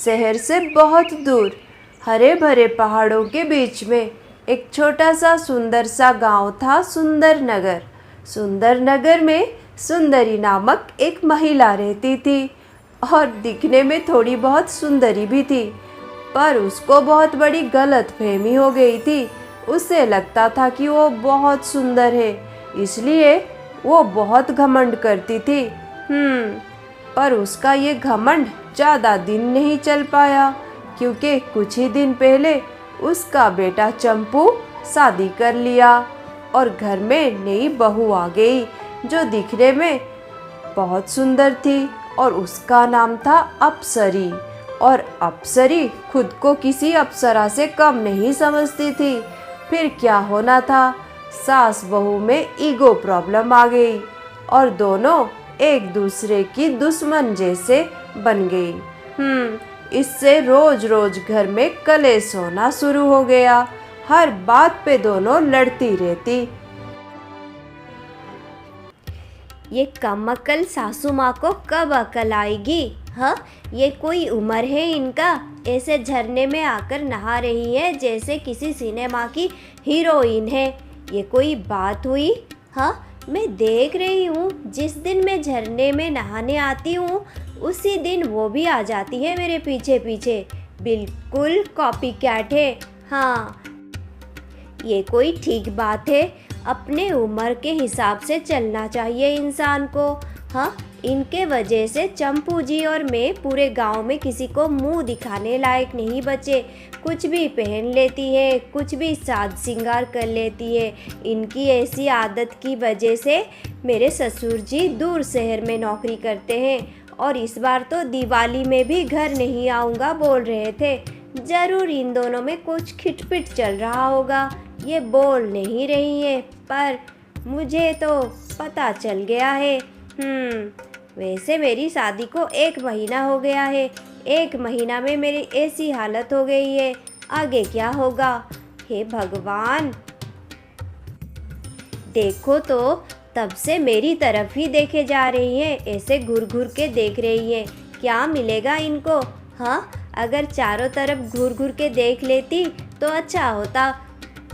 शहर से बहुत दूर हरे भरे पहाड़ों के बीच में एक छोटा सा सुंदर सा गांव था, सुंदर नगर। सुंदर नगर में सुंदरी नामक एक महिला रहती थी और दिखने में थोड़ी बहुत सुंदरी भी थी, पर उसको बहुत बड़ी गलतफहमी हो गई थी। उसे लगता था कि वो बहुत सुंदर है, इसलिए वो बहुत घमंड करती थी। पर उसका ये घमंड ज़्यादा दिन नहीं चल पाया, क्योंकि कुछ ही दिन पहले उसका बेटा चंपू शादी कर लिया और घर में नई बहू आ गई जो दिखने में बहुत सुंदर थी और उसका नाम था अप्सरी। और अप्सरी खुद को किसी अप्सरा से कम नहीं समझती थी। फिर क्या होना था, सास बहू में ईगो प्रॉब्लम आ गई और दोनों एक दूसरे की दुश्मन जैसे बन गई। इससे रोज रोज घर में कलेश होना शुरू हो गया। हर बात पे दोनों लड़ती रहती। ये कम अक्ल सासू माँ को कब अकल आएगी? हाँ, ये कोई उम्र है इनका? ऐसे झरने में आकर नहा रही है जैसे किसी सिनेमा की हीरोइन है। ये कोई बात हुई? हाँ, मैं देख रही हूँ जिस दिन मैं झरने में नहाने आती हूँ उसी दिन वो भी आ जाती है मेरे पीछे पीछे। बिल्कुल कॉपी कैट है। हाँ, ये कोई ठीक बात है? अपने उम्र के हिसाब से चलना चाहिए इंसान को। हाँ, इनके वजह से चंपू जी और मैं पूरे गांव में किसी को मुंह दिखाने लायक नहीं बचे। कुछ भी पहन लेती है, कुछ भी साज सिंगार कर लेती है। इनकी ऐसी आदत की वजह से मेरे ससुर जी दूर शहर में नौकरी करते हैं और इस बार तो दिवाली में भी घर नहीं आऊँगा बोल रहे थे। ज़रूर इन दोनों में कुछ खिटपिट चल रहा होगा। ये बोल नहीं रही है पर मुझे तो पता चल गया है। वैसे मेरी शादी को 1 महीना हो गया है। 1 महीना में मेरी ऐसी हालत हो गई है, आगे क्या होगा? हे भगवान, देखो तो तब से मेरी तरफ ही देखे जा रही है, ऐसे घूर घूर के देख रही है। क्या मिलेगा इनको? हाँ, अगर चारों तरफ घूर घूर के देख लेती तो अच्छा होता।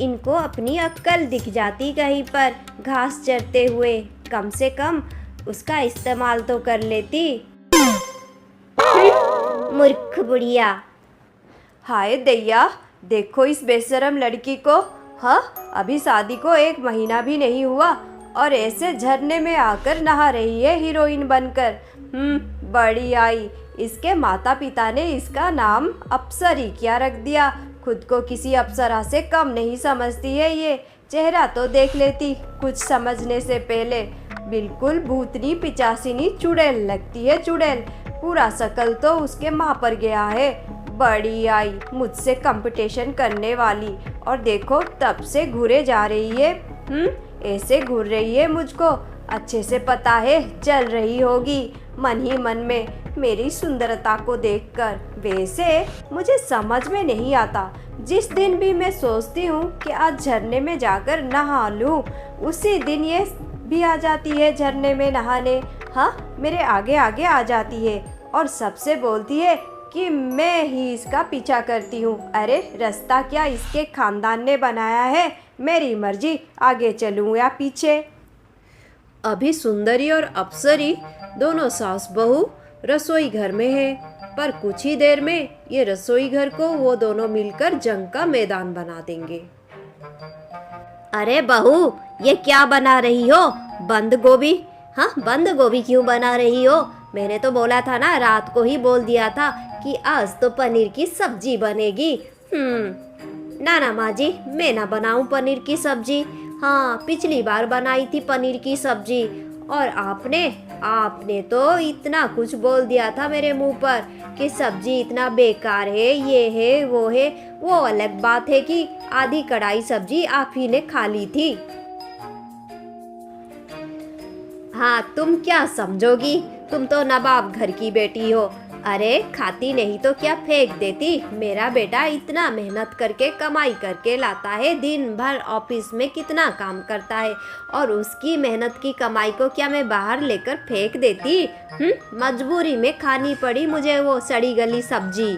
इनको अपनी अक्ल दिख जाती कहीं पर घास चरते हुए, कम से कम उसका इस्तेमाल तो कर लेती। मूर्ख बुढ़िया। हाय दैया, देखो इस बेशरम लड़की को। हाँ, अभी शादी को 1 महीना भी नहीं हुआ और ऐसे झरने में आकर नहा रही है हीरोइन बनकर। बड़ी आई। इसके माता पिता ने इसका नाम अप्सरी क्या रख दिया। खुद को किसी अप्सरा से कम नहीं समझती है ये। चेहरा तो देख लेती कुछ समझने से पहले। बिल्कुल भूतनी पिचासिनी चुड़ैल लगती है, चुड़ैल। पूरा शकल तो उसके माँ पर गया है। बड़ी आई, मुझसे कंपटीशन करने वाली। और देखो तब से घूरे जा रही है। ऐसे घूर रही है, मुझको अच्छे से पता है चल रही होगी मन ही मन में मेरी सुंदरता को देखकर। वैसे मुझे समझ में नहीं आता, जिस दिन भी मैं सोचती हूँ कि आज झरने में जाकर नहा लूँ, उसी दिन ये भी आ जाती है झरने में नहाने। हाँ, मेरे आगे आगे आ जाती है और सबसे बोलती है कि मैं ही इसका पीछा करती हूँ। अरे रास्ता क्या इसके खानदान ने बनाया है, मेरी मर्जी, आगे चलूँ या पीछे। अभी सुंदरी और अप्सरी दोनों सास बहू रसोई घर में है, पर कुछ ही देर में ये रसोई घर को वो दोनों मिलकर जंग का मैदान बना देंगे। अरे बहू, ये क्या बना रही हो? बंद गोभी? हाँ, बंद गोभी क्यों बना रही हो? मैंने तो बोला था ना, रात को ही बोल दिया था कि आज तो पनीर की सब्जी बनेगी। ना माँ जी, मैं ना बनाऊं पनीर की सब्जी। हाँ, पिछली बार बनाई थी पनीर की सब्जी और आपने तो इतना कुछ बोल दिया था मेरे मुंह पर कि सब्जी इतना बेकार है, ये है वो है। वो अलग बात है कि आधी कढ़ाई सब्जी आप ही ने खा ली थी। हाँ, तुम क्या समझोगी? तुम तो नवाब घर की बेटी हो। अरे खाती नहीं तो क्या फेंक देती। मेरा बेटा इतना मेहनत करके कमाई करके लाता है, दिन भर ऑफिस में कितना काम करता है, और उसकी मेहनत की कमाई को क्या मैं बाहर लेकर फेंक देती। मजबूरी में खानी पड़ी मुझे वो सड़ी गली सब्जी।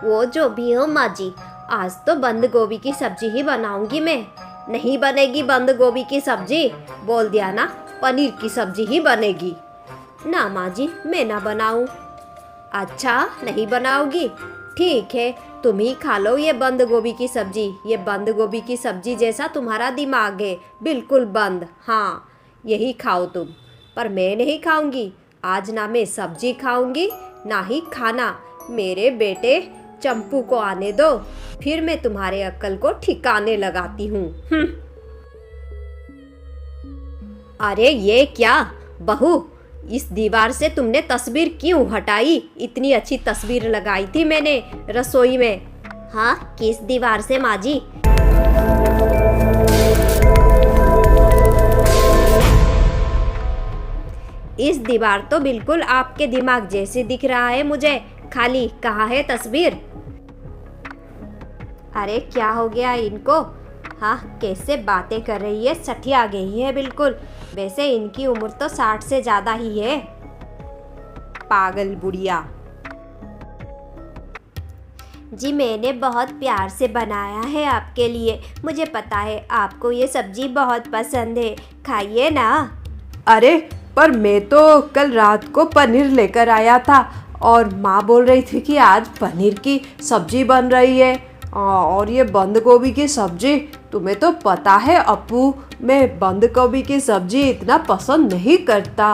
वो जो भी हो माँ जी, आज तो बंद गोभी की सब्जी ही बनाऊंगी मैं। नहीं बनेगी बंद गोभी की सब्जी, बोल दिया ना, पनीर की सब्जी ही बनेगी। ना माँ जी, मैं ना बनाऊं। अच्छा नहीं बनाओगी, ठीक है, तुम ही खा लो ये बंद गोभी की सब्जी। ये बंद गोभी की सब्जी जैसा तुम्हारा दिमाग है, बिल्कुल बंद। हाँ यही खाओ तुम, पर मैं नहीं खाऊंगी। आज ना मैं सब्जी खाऊंगी ना ही खाना। मेरे बेटे चंपू को आने दो, फिर मैं तुम्हारे अक्ल को ठिकाने लगाती हूँ। अरे ये क्या बहू, इस दीवार से तुमने तस्वीर क्यों हटाई? इतनी अच्छी तस्वीर लगाई थी मैंने रसोई में। हाँ किस दीवार से माँ जी? इस दीवार तो बिल्कुल आपके दिमाग जैसे दिख रहा है मुझे, खाली कहाँ है तस्वीर? अरे क्या हो गया इनको? हाँ कैसे बातें कर रही है, सठिया गई है बिल्कुल। वैसे इनकी उम्र तो 60 से ज़्यादा ही है। पागल बुढ़िया। जी मैंने बहुत प्यार से बनाया है आपके लिए, मुझे पता है आपको ये सब्जी बहुत पसंद है, खाइए ना। अरे पर मैं तो कल रात को पनीर लेकर आया था और माँ बोल रही थी कि आज पनीर की सब्जी बन रही है। और ये बंद गोभी की सब्जी, तुम्हें तो पता है अप्पू, मैं बंद गोभी की सब्जी इतना पसंद नहीं करता।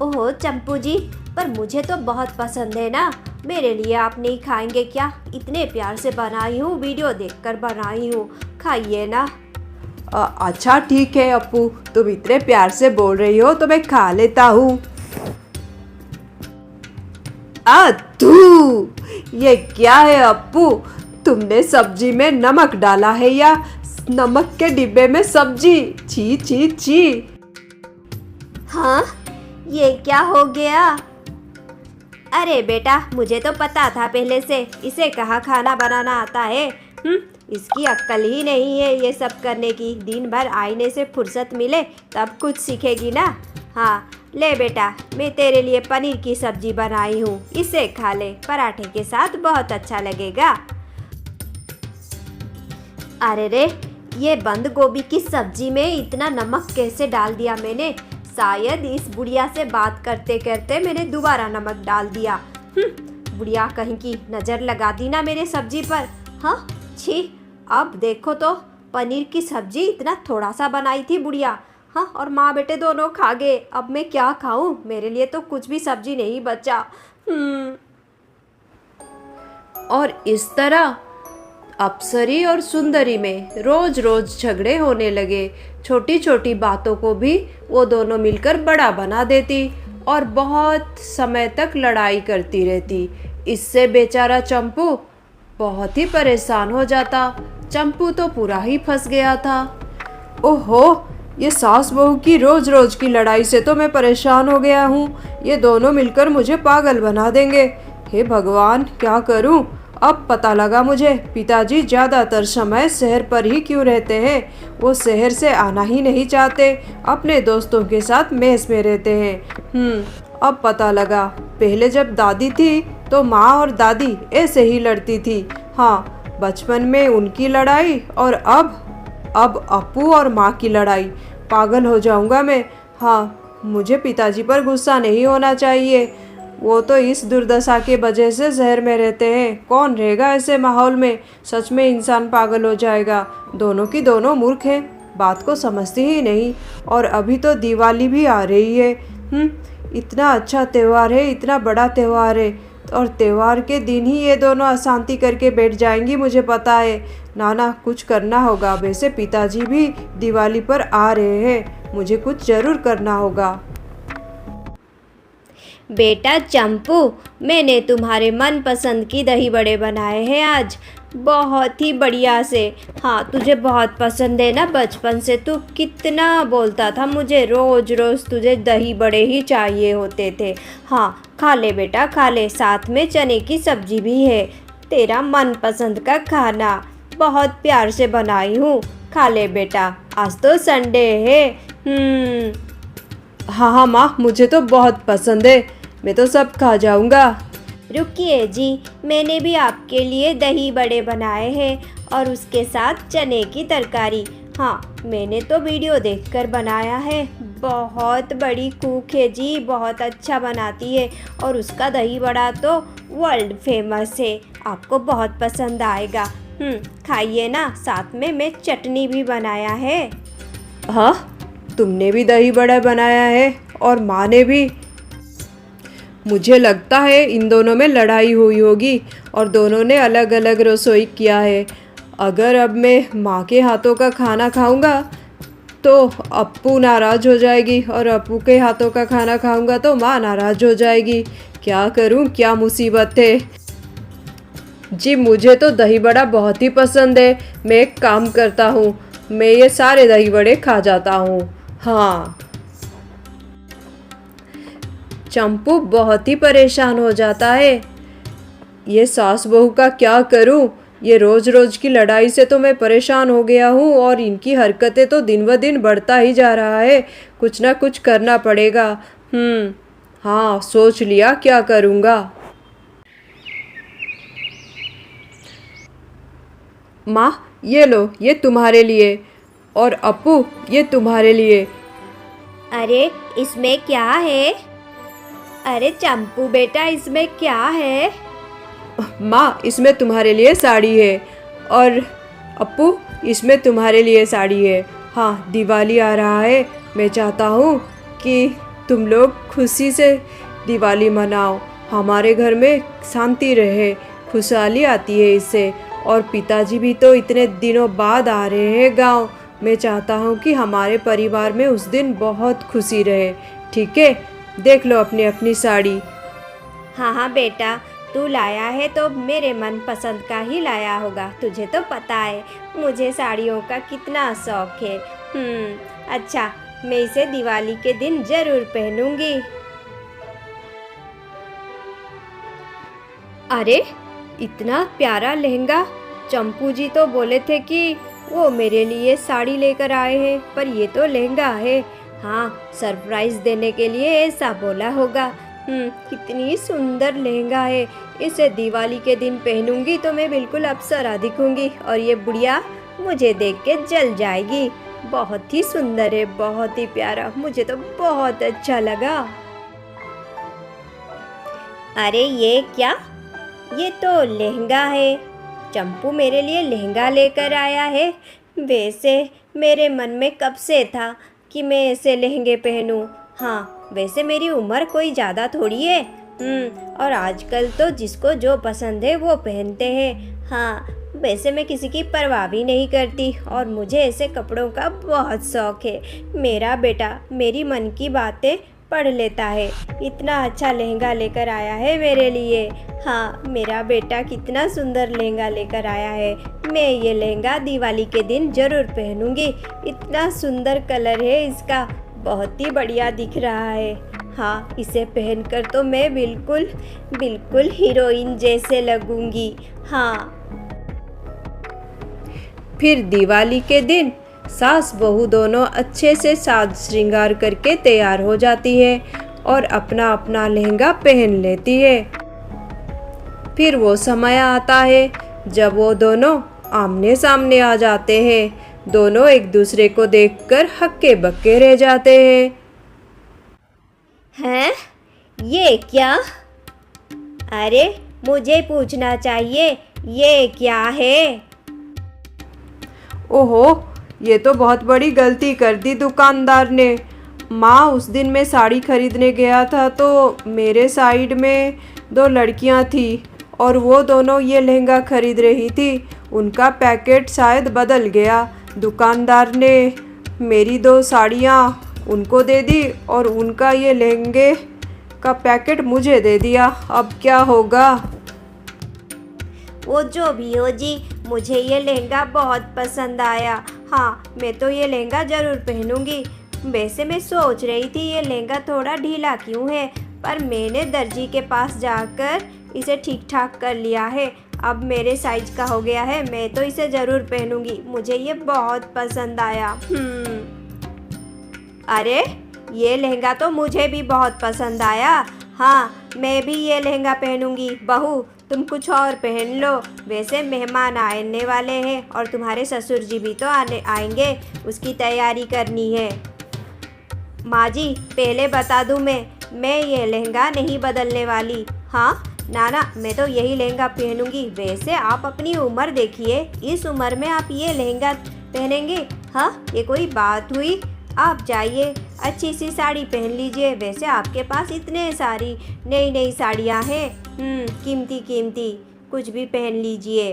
ओहो चंपू जी, पर मुझे तो बहुत पसंद है ना। मेरे लिए आप नहीं खाएंगे क्या? इतने प्यार से बनाई हूँ, वीडियो देखकर बनाई हूँ, खाइए ना। अच्छा ठीक है अप्पू, तुम इतने प्यार से बोल रही हो तो मैं खा लेता हूँ। तू ये क्या है अप्पू, तुमने सब्जी में नमक डाला है या नमक के डिब्बे में सब्जी? छी छी छी। हाँ ये क्या हो गया? अरे बेटा मुझे तो पता था पहले से, इसे कहाँ खाना बनाना आता है। इसकी अक्ल ही नहीं है ये सब करने की। दिन भर आईने से फुर्सत मिले तब कुछ सीखेगी ना। हाँ ले बेटा, मैं तेरे लिए पनीर की सब्जी बनाई हूँ, इसे खा ले, पराठे के साथ बहुत अच्छा लगेगा। अरे रे, ये बंद गोभी की सब्जी में इतना नमक कैसे डाल दिया मैंने? शायद इस बुढ़िया से बात करते करते मैंने दोबारा नमक डाल दिया। बुढ़िया कहीं की नज़र लगा दी ना मेरे सब्जी पर। हाँ छी, अब देखो तो पनीर की सब्जी इतना थोड़ा सा बनाई थी बुढ़िया। हाँ और माँ बेटे दोनों खा गए। अब मैं क्या खाऊं? मेरे लिए तो कुछ भी सब्जी नहीं बचा। और इस तरह अप्सरी और सुंदरी में रोज रोज झगड़े होने लगे। छोटी छोटी बातों को भी वो दोनों मिलकर बड़ा बना देती और बहुत समय तक लड़ाई करती रहती। इससे बेचारा चंपू बहुत ही परेशान हो जाता। चंपू तो पूरा ही फंस गया था। ओहो, ये सास बहू की रोज रोज की लड़ाई से तो मैं परेशान हो गया हूँ। ये दोनों मिलकर मुझे पागल बना देंगे। हे भगवान, क्या करूँ? अब पता लगा मुझे, पिताजी ज़्यादातर समय शहर पर ही क्यों रहते हैं। वो शहर से आना ही नहीं चाहते, अपने दोस्तों के साथ मेस में रहते हैं। अब पता लगा, पहले जब दादी थी तो माँ और दादी ऐसे ही लड़ती थी। हाँ, बचपन में उनकी लड़ाई और अब अप्पू और माँ की लड़ाई। पागल हो जाऊंगा मैं। हाँ, मुझे पिताजी पर गुस्सा नहीं होना चाहिए। वो तो इस दुर्दशा के वजह से शहर में रहते हैं। कौन रहेगा ऐसे माहौल में? सच में इंसान पागल हो जाएगा। दोनों की दोनों मूर्ख हैं, बात को समझती ही नहीं। और अभी तो दिवाली भी आ रही है। इतना अच्छा त्यौहार है, इतना बड़ा त्यौहार है, और त्यौहार के दिन ही ये दोनों अशांति करके बैठ जाएंगी, मुझे पता है। नाना, कुछ करना होगा। वैसे पिताजी भी दिवाली पर आ रहे हैं, मुझे कुछ ज़रूर करना होगा। बेटा चंपू, मैंने तुम्हारे मनपसंद की दही बड़े बनाए हैं आज। बहुत ही बढ़िया से। हाँ, तुझे बहुत पसंद है ना, बचपन से तू कितना बोलता था मुझे रोज़ रोज़ तुझे दही बड़े ही चाहिए होते थे। हाँ, खा ले बेटा खा ले, साथ में चने की सब्जी भी है, तेरा मनपसंद का खाना बहुत प्यार से बनाई हूँ, खा ले बेटा, आज तो संडे है। हाँ हाँ माँ, मुझे तो बहुत पसंद है, मैं तो सब खा जाऊँगा। रुकिए जी, मैंने भी आपके लिए दही बड़े बनाए हैं और उसके साथ चने की तरकारी। हाँ, मैंने तो वीडियो देखकर बनाया है, बहुत बड़ी कुक है जी, बहुत अच्छा बनाती है और उसका दही बड़ा तो वर्ल्ड फेमस है, आपको बहुत पसंद आएगा। खाइए ना, साथ में मैं चटनी भी बनाया है। हाँ, तुमने भी दही बड़ा बनाया है और माँ ने भी। मुझे लगता है इन दोनों में लड़ाई हुई होगी और दोनों ने अलग अलग रसोई किया है। अगर अब मैं माँ के हाथों का खाना खाऊंगा तो अप्पू नाराज़ हो जाएगी और अप्पू के हाथों का खाना खाऊंगा तो माँ नाराज़ हो जाएगी। क्या करूँ, क्या मुसीबत है। जी, मुझे तो दही बड़ा बहुत ही पसंद है। मैं एक काम करता हूँ, मैं ये सारे दही बड़े खा जाता हूँ। हाँ, चंपू बहुत ही परेशान हो जाता है। ये सास बहू का क्या करूं, ये रोज रोज की लड़ाई से तो मैं परेशान हो गया हूं और इनकी हरकतें तो दिन ब दिन बढ़ता ही जा रहा है। कुछ ना कुछ करना पड़ेगा। हाँ, सोच लिया क्या करूँगा। माँ, ये लो, ये तुम्हारे लिए, और अप्पू ये तुम्हारे लिए। अरे, इसमें क्या है? अरे चंपू बेटा, इसमें क्या है? माँ, इसमें तुम्हारे लिए साड़ी है, और अप्पू इसमें तुम्हारे लिए साड़ी है। हाँ, दिवाली आ रहा है, मैं चाहता हूँ कि तुम लोग खुशी से दिवाली मनाओ, हमारे घर में शांति रहे, खुशहाली आती है इससे। और पिताजी भी तो इतने दिनों बाद आ रहे हैं गांव, मैं चाहता हूँ कि हमारे परिवार में उस दिन बहुत खुशी रहे। ठीक है, देख लो अपनी अपनी साड़ी। हाँ हाँ बेटा, तू लाया है तो मेरे मन पसंद का ही लाया होगा, तुझे तो पता है मुझे साड़ियों का कितना शौक है। अच्छा, मैं इसे दिवाली के दिन ज़रूर पहनूंगी। अरे, इतना प्यारा लहंगा, चंपू जी तो बोले थे कि वो मेरे लिए साड़ी लेकर आए हैं, पर ये तो लहंगा है। हाँ, सरप्राइज देने के लिए ऐसा बोला होगा। कितनी सुंदर लहंगा है, इसे दिवाली के दिन पहनूंगी तो मैं बिल्कुल अप्सरा दिखूंगी और ये बुढ़िया मुझे देख के जल जाएगी। बहुत ही सुंदर है, बहुत ही प्यारा, मुझे तो बहुत अच्छा लगा। अरे ये क्या, ये तो लहंगा है, चंपू मेरे लिए लहंगा लेकर आया है। वैसे मेरे मन में कब से था कि मैं ऐसे लहंगे पहनूं। हाँ, वैसे मेरी उम्र कोई ज़्यादा थोड़ी है। और आजकल तो जिसको जो पसंद है वो पहनते हैं। हाँ, वैसे मैं किसी की परवाह भी नहीं करती और मुझे ऐसे कपड़ों का बहुत शौक़ है। मेरा बेटा मेरी मन की बातें पढ़ लेता है, इतना अच्छा लहंगा लेकर आया है मेरे लिए। हाँ, मेरा बेटा कितना सुंदर लहंगा लेकर आया है, मैं ये लहंगा दिवाली के दिन ज़रूर पहनूंगी। इतना सुंदर कलर है इसका, बहुत ही बढ़िया दिख रहा है। हाँ, इसे पहनकर तो मैं बिल्कुल बिल्कुल हीरोइन जैसे लगूंगी। हाँ, फिर दिवाली के दिन सास बहू दोनों अच्छे से साज श्रृंगार करके तैयार हो जाती है और अपना अपना लहंगा पहन लेती है। फिर वो समय आता है जब वो दोनों आमने सामने आ जाते हैं। दोनों एक दूसरे को देखकर हक्के बक्के रह जाते हैं। हैं? ये क्या? अरे, मुझे पूछना चाहिए, ये क्या है? ओहो, ये तो बहुत बड़ी गलती कर दी दुकानदार ने। माँ, उस दिन मैं साड़ी खरीदने गया था तो मेरे साइड में दो लड़कियाँ थी और वो दोनों ये लहंगा खरीद रही थी। उनका पैकेट शायद बदल गया। दुकानदार ने मेरी दो साड़ियाँ उनको दे दी और उनका ये लहंगे का पैकेट मुझे दे दिया। अब क्या होगा? वो जो भी हो जी, मुझे ये लहंगा बहुत पसंद आया। हाँ, मैं तो ये लहंगा ज़रूर पहनूंगी। वैसे मैं सोच रही थी ये लहंगा थोड़ा ढीला क्यों है, पर मैंने दर्जी के पास जाकर इसे ठीक ठाक कर लिया है। अब मेरे साइज का हो गया है, मैं तो इसे ज़रूर पहनूंगी। मुझे ये बहुत पसंद आया। अरे, ये लहंगा तो मुझे भी बहुत पसंद आया। हाँ, मैं भी ये लहंगा पहनूंगी। बहू, तुम कुछ और पहन लो। वैसे मेहमान आने वाले हैं और तुम्हारे ससुर जी भी तो आएंगे, उसकी तैयारी करनी है। माँ जी, पहले बता दूँ मैं ये लहंगा नहीं बदलने वाली। हाँ नाना, मैं तो यही लहंगा पहनूंगी। वैसे आप अपनी उम्र देखिए, इस उम्र में आप ये लहंगा पहनेंगे? हाँ, ये कोई बात हुई? आप जाइए, अच्छी सी साड़ी पहन लीजिए। वैसे आपके पास इतने सारी नई नई साड़ियाँ हैं, कीमती कीमती, कुछ भी पहन लीजिए।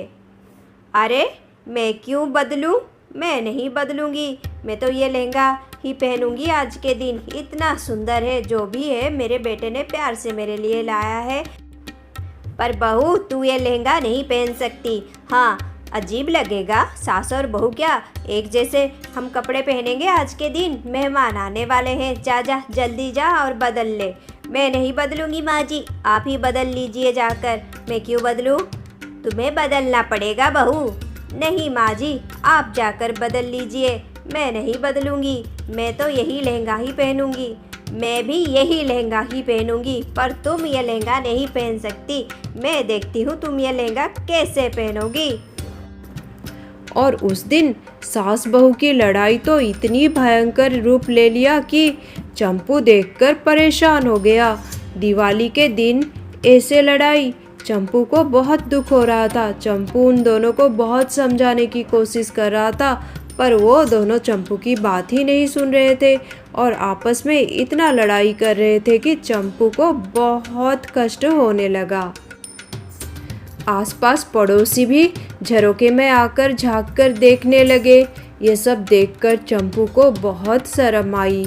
अरे, मैं क्यों बदलूं? मैं नहीं बदलूंगी। मैं तो ये लहंगा ही पहनूंगी आज के दिन। इतना सुंदर है, जो भी है मेरे बेटे ने प्यार से मेरे लिए लाया है। पर बहू, तू ये लहंगा नहीं पहन सकती। हाँ, अजीब लगेगा। सास और बहू क्या एक जैसे हम कपड़े पहनेंगे आज के दिन? मेहमान आने वाले हैं। जा जा, जल्दी जा और बदल ले। मैं नहीं बदलूंगी माँ जी, आप ही बदल लीजिए जाकर। मैं क्यों बदलूं? तुम्हें बदलना पड़ेगा बहू। नहीं माँ जी, आप जाकर बदल लीजिए। मैं नहीं बदलूंगी, मैं तो यही लहंगा ही पहनूंगी। मैं भी यही लहंगा ही पहनूंगी, पर तुम ये लहंगा नहीं पहन सकती। मैं देखती हूँ तुम ये लहंगा कैसे पहनोगी। और उस दिन सास बहू की लड़ाई तो इतनी भयंकर रूप ले लिया कि चंपू देखकर परेशान हो गया। दिवाली के दिन ऐसे लड़ाई, चंपू को बहुत दुख हो रहा था। चंपू उन दोनों को बहुत समझाने की कोशिश कर रहा था, पर वो दोनों चंपू की बात ही नहीं सुन रहे थे और आपस में इतना लड़ाई कर रहे थे कि चंपू को बहुत कष्ट होने लगा। आसपास पड़ोसी भी झरोके में आकर झांक कर देखने लगे। ये सब देखकर चंपू को बहुत शर्म आई।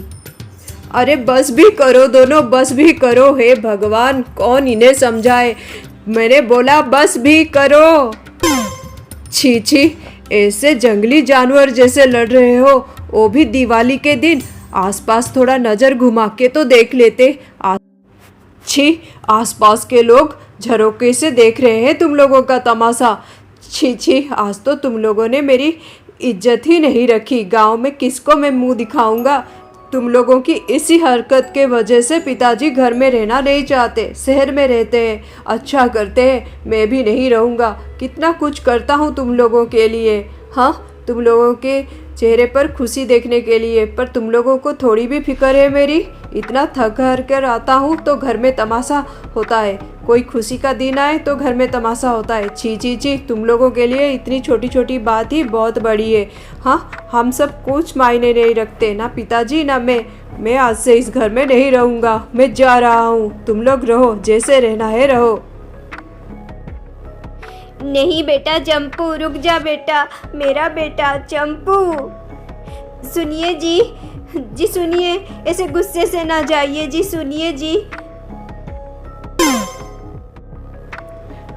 अरे बस भी करो दोनों, बस भी करो। हे भगवान, कौन इन्हें समझाए। मैंने बोला बस भी करो। छी छी, ऐसे जंगली जानवर जैसे लड़ रहे हो, वो भी दिवाली के दिन। आसपास थोड़ा नज़र घुमा के तो देख लेते। छी, आसपास के लोग झरोके से देख रहे हैं तुम लोगों का तमाशा। छी छी, आज तो तुम लोगों ने मेरी इज्जत ही नहीं रखी। गांव में किसको मैं मुंह दिखाऊंगा। तुम लोगों की इसी हरकत के वजह से पिताजी घर में रहना नहीं चाहते, शहर में रहते हैं। अच्छा करते हैं, मैं भी नहीं रहूँगा। कितना कुछ करता हूँ तुम लोगों के लिए। हाँ, तुम लोगों के चेहरे पर खुशी देखने के लिए, पर तुम लोगों को थोड़ी भी फिक्र है मेरी। इतना थक हार कर आता हूँ तो घर में तमाशा होता है। कोई खुशी का दिन आए तो घर में तमाशा होता है। छी छी छी, तुम लोगों के लिए इतनी छोटी छोटी बात ही बहुत बड़ी है। हाँ, हम सब कुछ मायने नहीं रखते, ना पिताजी ना मैं आज से इस घर में नहीं रहूँगा। मैं जा रहा हूँ, तुम लोग रहो, जैसे रहना है रहो। नहीं बेटा चंपू, रुक जा बेटा, मेरा बेटा चंपू। सुनिए जी सुनिए, ऐसे गुस्से से ना जाइए जी, सुनिए जी।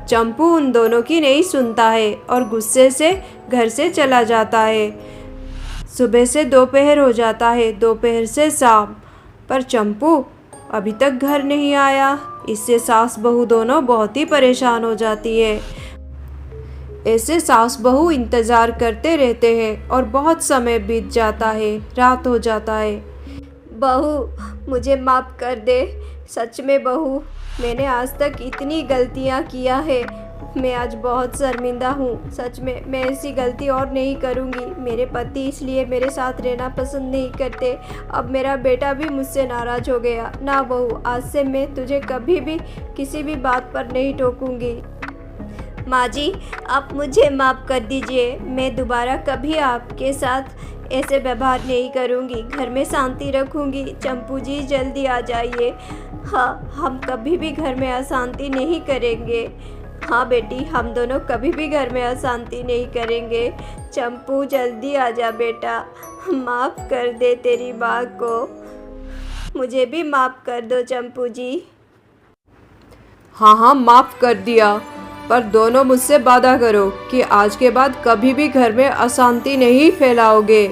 चंपू उन दोनों की नहीं सुनता है और गुस्से से घर से चला जाता है। सुबह से दोपहर हो जाता है, दोपहर से शाम, पर चंपू अभी तक घर नहीं आया। इससे सास बहू दोनों बहुत ही परेशान हो जाती है। ऐसे सास बहू इंतज़ार करते रहते हैं और बहुत समय बीत जाता है, रात हो जाता है। बहू, मुझे माफ़ कर दे। सच में बहू, मैंने आज तक इतनी गलतियाँ किया है। मैं आज बहुत शर्मिंदा हूँ। सच में मैं ऐसी गलती और नहीं करूँगी। मेरे पति इसलिए मेरे साथ रहना पसंद नहीं करते। अब मेरा बेटा भी मुझसे नाराज़ हो गया। ना बहू, आज से मैं तुझे कभी भी किसी भी बात पर नहीं टोकूँगी। माँ जी, आप मुझे माफ़ कर दीजिए। मैं दोबारा कभी आपके साथ ऐसे व्यवहार नहीं करूँगी। घर में शांति रखूँगी। चंपू जी, जल्दी आ जाइए। हाँ, हम कभी भी घर में अशांति नहीं करेंगे। हाँ बेटी, हम दोनों कभी भी घर में अशांति नहीं करेंगे। चंपू, जल्दी आ जा बेटा। माफ़ कर दे तेरी माँ को। मुझे भी माफ़ कर दो चंपू जी। हाँ हाँ, माफ़ कर दिया। पर दोनों मुझसे वादा करो कि आज के बाद कभी भी घर में अशांति नहीं फैलाओगे।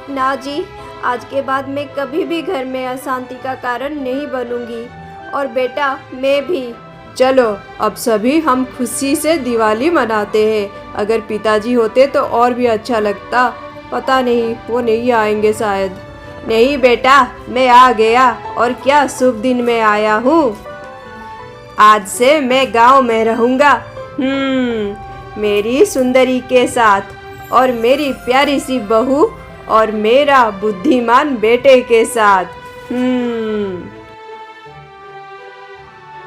ना जी, आज के बाद मैं कभी भी घर में अशांति का कारण नहीं बनूंगी। और बेटा, मैं भी। चलो अब सभी हम खुशी से दिवाली मनाते हैं। अगर पिताजी होते तो और भी अच्छा लगता। पता नहीं, वो नहीं आएंगे शायद। नहीं बेटा, मैं आ गया, और क्या शुभ दिन में आया हूँ। आज से मैं गांव में रहूँगा, मेरी सुंदरी के साथ, और मेरी प्यारी सी बहू, और मेरा बुद्धिमान बेटे के साथ।